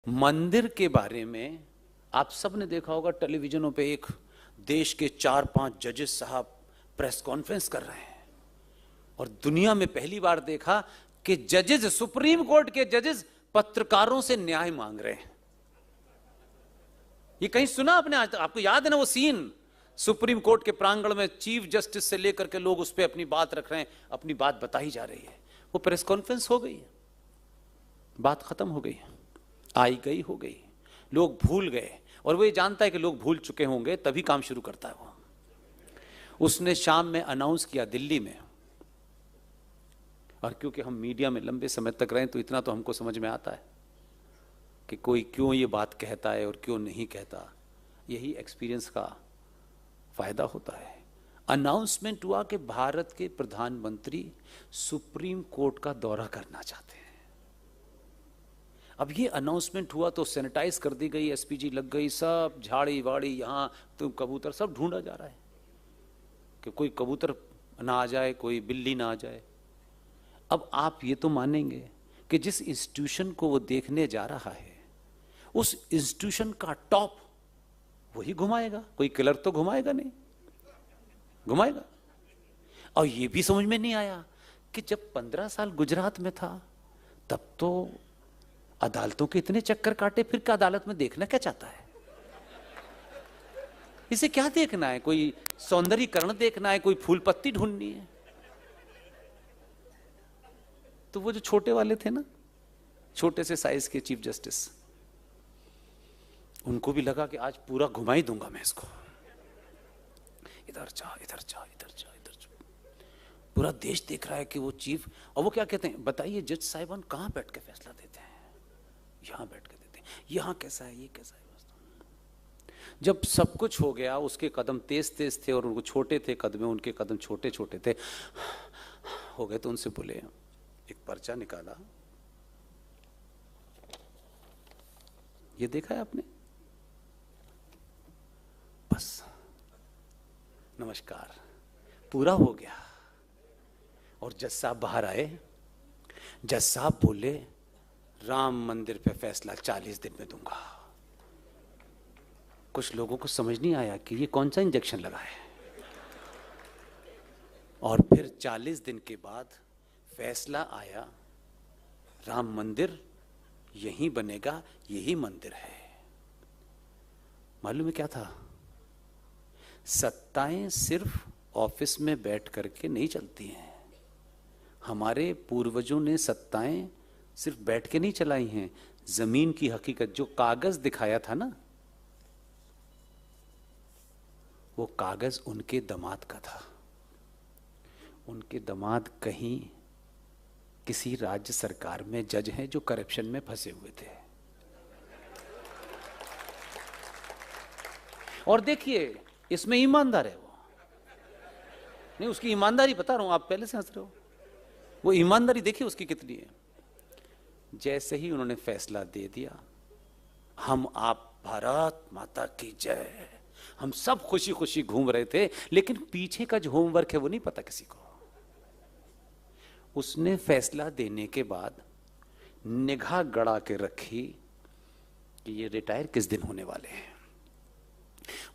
मंदिर के बारे में आप सब ने देखा होगा, टेलीविजनों पे एक देश के 4-5 जजेस साहब प्रेस कॉन्फ्रेंस कर रहे हैं और दुनिया में पहली बार देखा कि जजेस, सुप्रीम कोर्ट के जजेस पत्रकारों से न्याय मांग रहे हैं। ये कहीं सुना आपने आज तक? आपको याद है ना वो सीन, सुप्रीम कोर्ट के प्रांगण में चीफ जस्टिस से लेकर के लोग उस पर अपनी बात रख रहे हैं, अपनी बात बताई जा रही है। वो प्रेस कॉन्फ्रेंस हो गई, बात खत्म हो गई, आई गई हो गई, लोग भूल गए। और वो ये जानता है कि लोग भूल चुके होंगे, तभी काम शुरू करता है वो। उसने शाम में अनाउंस किया दिल्ली में, और क्योंकि हम मीडिया में लंबे समय तक रहे तो इतना तो हमको समझ में आता है कि कोई क्यों ये बात कहता है और क्यों नहीं कहता। यही एक्सपीरियंस का फायदा होता है। अनाउंसमेंट हुआ कि भारत के प्रधानमंत्री सुप्रीम कोर्ट का दौरा करना चाहते हैं। अब ये अनाउंसमेंट हुआ तो सैनिटाइज कर दी गई, एसपीजी लग गई, सब झाड़ी वाड़ी, यहां तो कबूतर सब ढूंढा जा रहा है कि कोई कबूतर ना आ जाए, कोई बिल्ली ना आ जाए। अब आप ये तो मानेंगे कि जिस इंस्टीट्यूशन को वो देखने जा रहा है उस इंस्टीट्यूशन का टॉप वही घुमाएगा, कोई किलर तो घुमाएगा नहीं, घुमाएगा। और ये भी समझ में नहीं आया कि जब 15 साल गुजरात में था तब तो अदालतों के इतने चक्कर काटे, फिर क्या अदालत में देखना क्या चाहता है? इसे क्या देखना है? कोई सौंदर्यीकरण देखना है, कोई फूल पत्ती ढूंढनी है? तो वो जो छोटे वाले थे ना, छोटे से साइज के चीफ जस्टिस, उनको भी लगा कि आज पूरा घुमा ही दूंगा मैं इसको, इधर जा इधर जा इधर जा इधर जा। पूरा देश देख रहा है कि वो चीफ, और वो क्या कहते हैं, बताइए जज साहिबान कहां बैठ के फैसला देते हैं? यहां बैठ के देते हैं। यहां कैसा है, ये कैसा है? जब सब कुछ हो गया, उसके कदम तेज तेज थे और उनको छोटे थे कदम, उनके कदम छोटे छोटे थे हो गए, तो उनसे बोले, एक पर्चा निकाला, ये देखा है आपने? बस नमस्कार, पूरा हो गया। और जज साहब बाहर आए। जज साहब बोले, राम मंदिर पे फैसला 40 दिन में दूंगा। कुछ लोगों को समझ नहीं आया कि ये कौन सा इंजेक्शन लगा है। और फिर 40 दिन के बाद फैसला आया, राम मंदिर यहीं बनेगा, यही मंदिर है। मालूम है क्या था? सत्ताएं सिर्फ ऑफिस में बैठ करके नहीं चलती हैं। हमारे पूर्वजों ने सत्ताएं सिर्फ बैठ के नहीं चलाई हैं। जमीन की हकीकत, जो कागज दिखाया था ना, वो कागज उनके दामाद का था। उनके दामाद कहीं किसी राज्य सरकार में जज हैं जो करप्शन में फंसे हुए थे। और देखिए, इसमें ईमानदार है वो। नहीं, उसकी ईमानदारी बता रहा हूं, आप पहले से हंस रहे हो। वो ईमानदारी देखिए उसकी कितनी है। जैसे ही उन्होंने फैसला दे दिया, हम आप भारत माता की जय, हम सब खुशी खुशी घूम रहे थे, लेकिन पीछे का जो होमवर्क है वो नहीं पता किसी को। उसने फैसला देने के बाद निगाह गड़ा के रखी कि ये रिटायर किस दिन होने वाले हैं।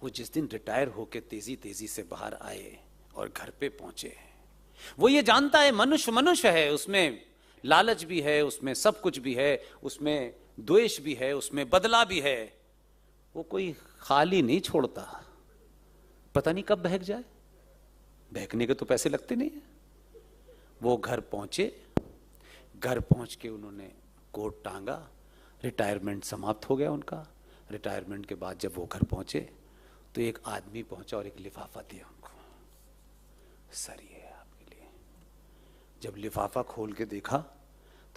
वो जिस दिन रिटायर होके तेजी तेजी से बाहर आए और घर पे पहुंचे, वो ये जानता है मनुष्य मनुष्य है, उसमें लालच भी है, उसमें सब कुछ भी है, उसमें द्वेष भी है, उसमें बदला भी है। वो कोई खाली नहीं छोड़ता, पता नहीं कब बहक जाए। बहकने के तो पैसे लगते नहीं है। वो घर पहुंचे, घर पहुंच के उन्होंने कोट टांगा, रिटायरमेंट समाप्त हो गया उनका। रिटायरमेंट के बाद जब वो घर पहुंचे तो एक आदमी पहुंचा और एक लिफाफा दिया उनको, सर ये है आपके लिए। जब लिफाफा खोल के देखा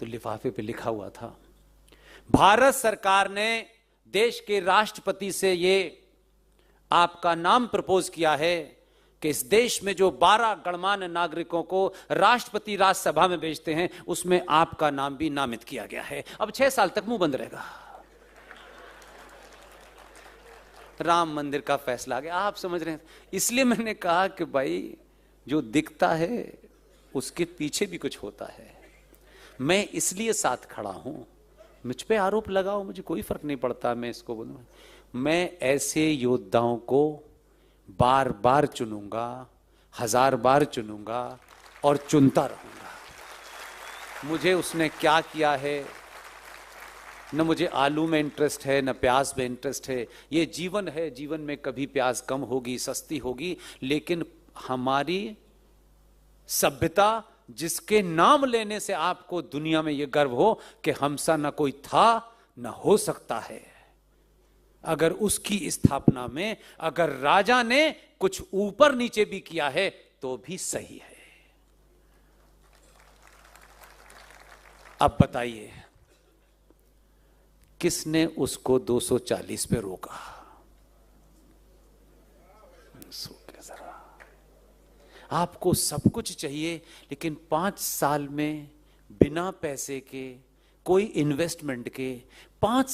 तो लिफाफे पे लिखा हुआ था, भारत सरकार ने देश के राष्ट्रपति से ये आपका नाम प्रपोज किया है कि इस देश में जो 12 गणमान्य नागरिकों को राष्ट्रपति राज्यसभा में भेजते हैं, उसमें आपका नाम भी नामित किया गया है। अब 6 साल तक मुंह बंद रहेगा। राम मंदिर का फैसला आ गया। आप समझ रहे हैं? इसलिए मैंने कहा कि भाई, जो दिखता है उसके पीछे भी कुछ होता है। मैं इसलिए साथ खड़ा हूं मुझ पे आरोप लगाओ, मुझे कोई फर्क नहीं पड़ता, मैं इसको बोलूँ। मैं ऐसे योद्धाओं को बार बार चुनूंगा, 1000 बार चुनूंगा और चुनता रहूंगा। मुझे उसने क्या किया है, न मुझे आलू में इंटरेस्ट है, न प्याज में इंटरेस्ट है। ये जीवन है, जीवन में कभी प्याज कम होगी, सस्ती होगी, लेकिन हमारी सभ्यता जिसके नाम लेने से आपको दुनिया में यह गर्व हो कि हमसा न कोई था न हो सकता है, अगर उसकी स्थापना में अगर राजा ने कुछ ऊपर नीचे भी किया है तो भी सही है। अब बताइए किसने उसको 240 पे रोका? सोचे जरा। आपको सब कुछ चाहिए, लेकिन 5 साल में बिना पैसे के, कोई इन्वेस्टमेंट के, 5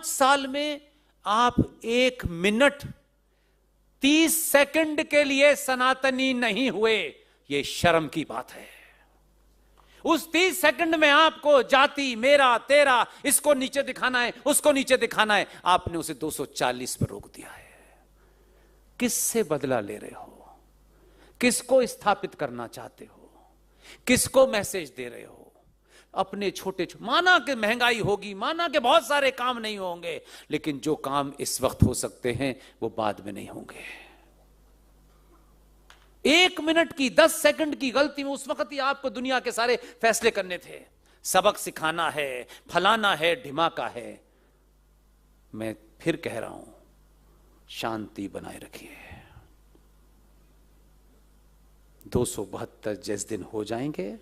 साल में आप 1 मिनट 30 सेकंड के लिए सनातनी नहीं हुए, यह शर्म की बात है। उस 30 सेकंड में आपको जाति, मेरा, तेरा, इसको नीचे दिखाना है, उसको नीचे दिखाना है, आपने उसे 240 पर रोक दिया है। किससे बदला ले रहे हो? किसको स्थापित करना चाहते हो? किसको मैसेज दे रहे हो? अपने छोटे माना कि महंगाई होगी, माना कि बहुत सारे काम नहीं होंगे, लेकिन जो काम इस वक्त हो सकते हैं वो बाद में नहीं होंगे। 1 मिनट की, 10 सेकंड की गलती में उस वक्त ही आपको दुनिया के सारे फैसले करने थे। सबक सिखाना है, फलाना है, ढिमाका है। मैं फिर कह रहा हूं, शांति बनाए रखिए। 272 जिस दिन हो जाएंगे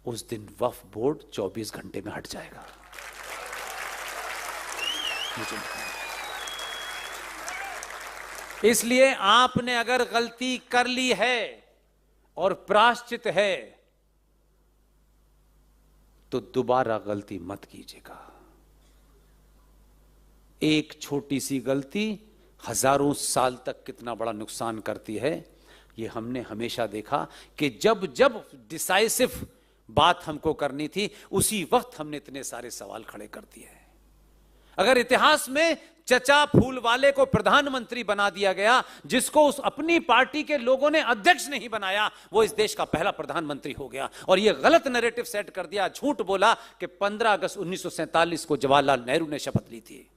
उस दिन वक्फ बोर्ड 24 घंटे में हट जाएगा। मुझे इसलिए आपने अगर गलती कर ली है और प्रायश्चित है तो दोबारा गलती मत कीजिएगा। एक छोटी सी गलती हजारों साल तक कितना बड़ा नुकसान करती है, ये हमने हमेशा देखा कि जब जब डिसाइसिव बात हमको करनी थी उसी वक्त हमने इतने सारे सवाल खड़े कर दिए हैं। अगर इतिहास में चचा फूल वाले को प्रधानमंत्री बना दिया गया, जिसको उस अपनी पार्टी के लोगों ने अध्यक्ष नहीं बनाया, वो इस देश का पहला प्रधानमंत्री हो गया। और ये गलत नैरेटिव सेट कर दिया, झूठ बोला कि 15 अगस्त 1947 को जवाहरलाल नेहरू ने शपथ ली थी।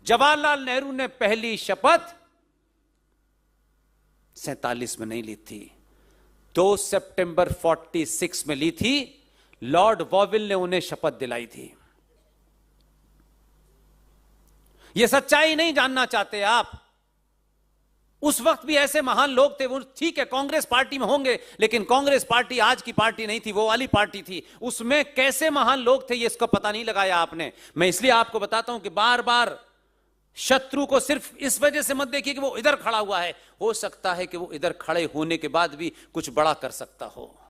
जवाहरलाल नेहरू ने पहली शपथ 47 में नहीं ली थी, 2 सितंबर 46 में ली थी। लॉर्ड वॉविल ने उन्हें शपथ दिलाई थी। यह सच्चाई नहीं जानना चाहते आप? उस वक्त भी ऐसे महान लोग थे। वो ठीक है कांग्रेस पार्टी में होंगे, लेकिन कांग्रेस पार्टी आज की पार्टी नहीं थी, वो वाली पार्टी थी। उसमें कैसे महान लोग थे ये इसका पता नहीं लगाया आपने। मैं इसलिए आपको बताता हूं कि बार बार शत्रु को सिर्फ इस वजह से मत देखिए कि वो इधर खड़ा हुआ है। हो सकता है कि वो इधर खड़े होने के बाद भी कुछ बड़ा कर सकता हो।